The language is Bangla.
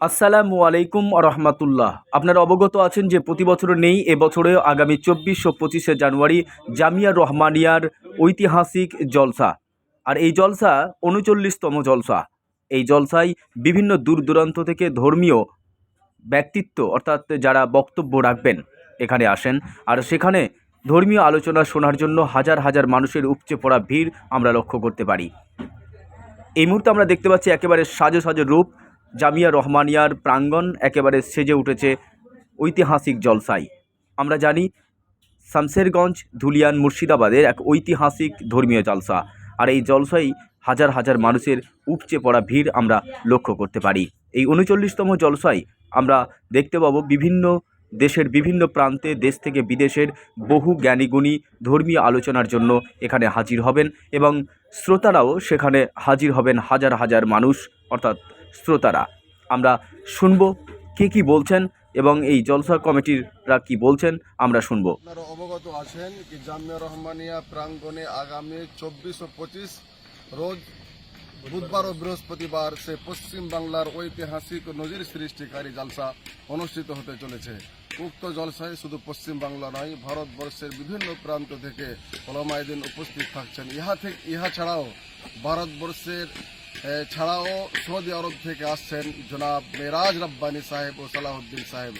আসসালামু আলাইকুম রহমতুল্লাহ। আপনারা অবগত আছেন যে প্রতি বছর নেই, এবছরে আগামী 24 ও 25শে জানুয়ারি জামিয়া রহমানিয়ার ঐতিহাসিক জলসা। আর এই জলসা 39তম জলসা। এই জলসায় বিভিন্ন দূর দূরান্ত থেকে ধর্মীয় ব্যক্তিত্ব অর্থাৎ যারা বক্তব্য রাখবেন এখানে আসেন। আর সেখানে ধর্মীয় আলোচনা শোনার জন্য হাজার হাজার মানুষের উপচে পড়া ভিড় আমরা লক্ষ্য করতে পারি। এই মুহূর্তে আমরা দেখতে পাচ্ছি একেবারে সাজো সাজো রূপ জামিয়া রহমানিয়ার প্রাঙ্গণ একেবারে সেজে উঠেছে ঐতিহাসিক জলসায়। আমরা জানি শামসেরগঞ্জ ধুলিয়ান মুর্শিদাবাদের এক ঐতিহাসিক ধর্মীয় জলসা। আর এই জলসায় হাজার হাজার মানুষের উপচে পড়া ভিড় আমরা লক্ষ্য করতে পারি। এই 39তম জলসায় আমরা দেখতে পাবো বিভিন্ন দেশের বিভিন্ন প্রান্তে, দেশ থেকে বিদেশের বহু জ্ঞানীগুণী ধর্মীয় আলোচনার জন্য এখানে হাজির হবেন এবং শ্রোতারাও সেখানে হাজির হবেন, হাজার হাজার মানুষ অর্থাৎ শ্রোতারা। আমরা শুনব কে কী বলছেন এবং এই জলসা কমিটিরা কি বলছেন আমরা শুনব। আপনারা অবগত আছেন কি জামিয়া রহমানিয়া প্রাঙ্গণে আগামী 24 ও 25 রোজ বুধবার ও বৃহস্পতিবার সে পশ্চিম বাংলার ঐতিহাসিক নজির সৃষ্টিকারী জলসা অনুষ্ঠিত হতে চলেছে। উক্ত জলসায় শুধু পশ্চিম বাংলা নয়, ভারতবর্ষের বিভিন্ন প্রান্ত থেকে ওলামায়ে উপস্থিত থাকছেন। ইহা ছাড়াও ভারতবর্ষের ছাড়াও সৌদি আরব থেকে আসছেন জনাব মেরাজ রব্বানী সাহেব ও সালাহুদ্দিন সাহেব।